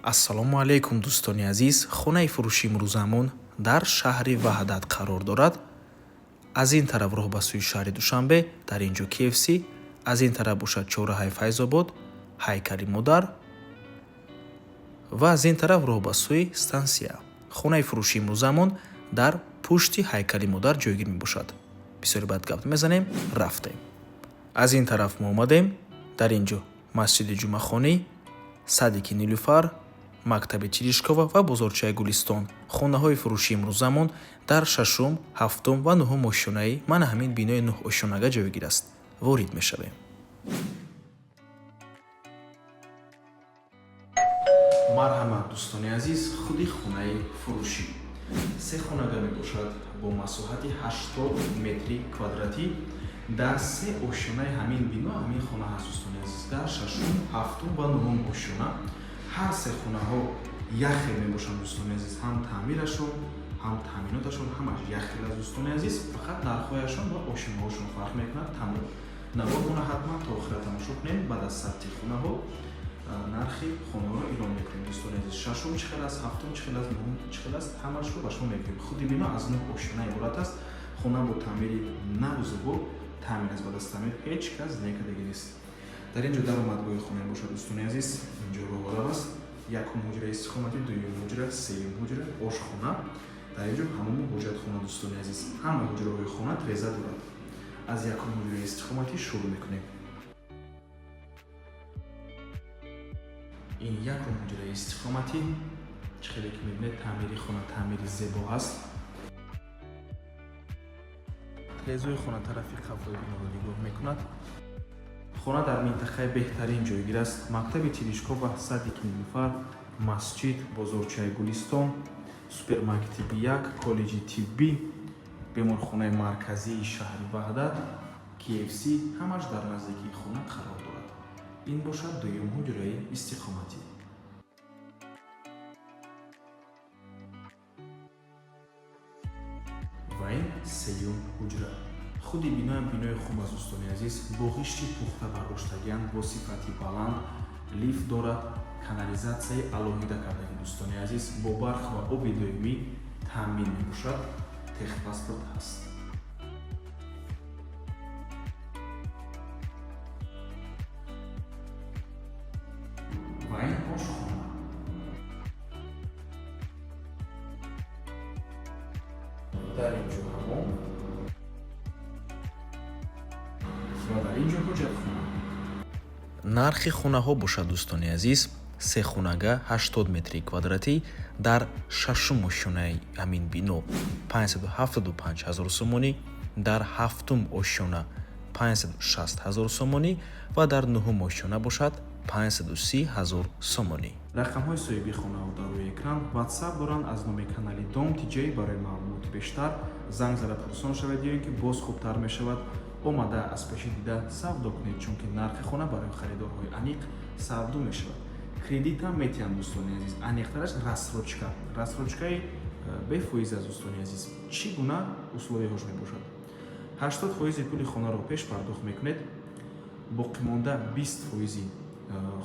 ассалому алайкум дӯстони азиз. Хонаи фурӯши имрӯзамон дар шаҳри Ваҳдат қарор дорад. Аз ин тараф роҳ ба сӯи шаҳри Душанбе, дар ин ҷо KFC, аз ин тараф бошад чораҳаи Файзобод, ҳайкали Модар ва аз ин тараф роҳ ба сӯи стансия. Хонаи фурӯши имрӯзамон дар пушти ҳайкали Модар ҷойгир мебошад. Бисёре бад гап мезанем, рафтем. Аз ин тараф мо омадем. Дар ин ҷо масҷиди ҷумъахонӣ, садики Нилуфар, мактаби Тиришкова ва бозорчаи Гулистон. Хонаҳои фурӯши имрӯзамон дар 6, 7 ва 9 ошёнаи мана ҳамин бинои 9 ошёнага ҷойгир аст. Ворид мешавем. марҳамат дӯстони азиз, худи хонаи фурӯшӣ. Се хонага мебошад бо масоҳати 80 метри квадратӣ. Дар се ошёнаи ҳамин бино ҳамин хона ҳаст дӯстони азиз. Дар 6, 7 ва 9 ошёна ҳар се хонаҳо яхел мебошанд дӯстони азиз. Ҳам таъмирашон, ҳам таъминоташон ҳамаш яхел аст дӯстони азиз. Фақат нархҳояшон ва ошёнаҳошон фарқ мекунад. Тамом. Навбона ҳатман то охира тамошо кунем. Баъд аз сабти хонаҳо нархи хонаҳоро эълон мекунем дӯстони азиз. 6 чӣ хел аст, 7 чӣ хел аст, 9 чӣ хел аст, ҳамашро ба шумо мегӯем. Худи бино аз 9 ошёна иборат аст. Хона бо таъмири наву зубо таъмир аст. Баъд аз таъмир ҳеҷ кас некадаги нест. Дар ин ҷо даромадгоҳи хона мебошад дӯстони азиз. Ин ҷо роҳбараб аст. Якум ҳуҷраи истиқоматӣ, дуюм ҳуҷра, сеюм ҳуҷра, ошхона. Дар ин ҷо ҳамому ҳоҷатхона дӯстони азиз. Ҳама ҳуҷраҳои хона тиреза дорад. Аз якум ҳуҷраи истиқоматӣ шурӯъ мекунем. ин якум ҳуҷраи истиқоматӣ. Чӣ хеле ки мебинед таъмири хона таъмири зебо аст. тирезаҳои хона тарафи қафои биноро нигоҳ мекунад. хона дар минтақаи беҳтарин ҷойгир аст. Мактаби Тиришкова, садики Нилуфар, масҷид, бозорчаи Гулистон, супермаркети Бияк, коллеҷи тиббӣ, беморхонаи марказии шаҳри Ваҳдат, KFC ҳамаш дар наздикии хона қарор дорад. ин бошад дуюм ҳуҷраи истиқоматӣ. ва ин сеюм ҳуҷра. худи биноам бинои хуб аст дӯстони азиз. бо ғишти пухта бардоштагианд, бо сифати баланд, лифт дорад, канализатсияи алоҳида кардаги дӯстони азиз, бо барқ ва оби доимӣ таъмин мебошад. техпаспорт ҳаст. ва ин ошхона. дар ин ҷо ҳамон ва дар ин ҷо ҳоҷатхона. нархи хонаҳо бошад дӯстони азиз. се хонага 80 метри квадратӣ дар 6 ошёнаи ҳамин бино 575 000 сомонӣ, дар 7 ошёна 560 000 сомонӣ ва дар 9 ошёна бошад 530 000 сомонӣ. рақамҳои соҳиби хонаҳо дар рӯи экран. WhatsApp доранд. аз номи канали Дом TJ барои маълумоти бештар занг зада пурсон шавед ё ин ки боз хубтар мешавад омада аз пеши дида савдо кунед, чунки нархи хона барои харидорҳои аниқ савдо мешавад. кредит ҳам метиҳанд дӯстони азиз. аниқтараш рассрочка. рассрочкаи бефоиз аст дӯстони азиз. чӣ гуна условияҳош мебошад? 80% пули хонаро пеш пардохт мекунед. боқимонда 20%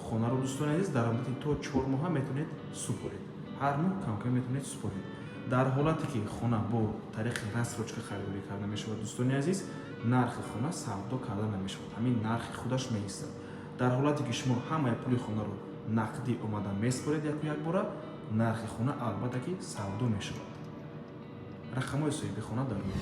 хонаро дӯстони азиз дар муддати то 4 моҳа метавонед супоред. ҳар моҳ камкам метавонед супоред. дар ҳолате ки хона бо тариқи рассрочка харидорӣ карда мешавад дӯстони азиз, нархи хона савдо карда намешавад. ҳамин нархи худаш меистад. дар ҳолате ки шумо ҳамаи пули хонаро нақдӣ омада месупоред якбора, нархи хона албатта ки савдо мешавад. рақамҳои соҳиби хона дар рӯи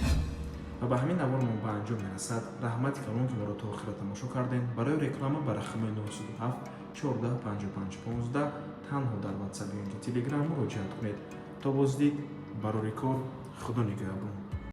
ва ба ҳамин навор мо ба анҷом мерасад. раҳмати калон ки моро то охира тамошо кардем. барои реклама ба рақамҳои 907 14 55 15 танҳо дар WhatsApp ё ин ки Telegram муроҷиат кунед. то боздид барори кор. худо нигаҳбон.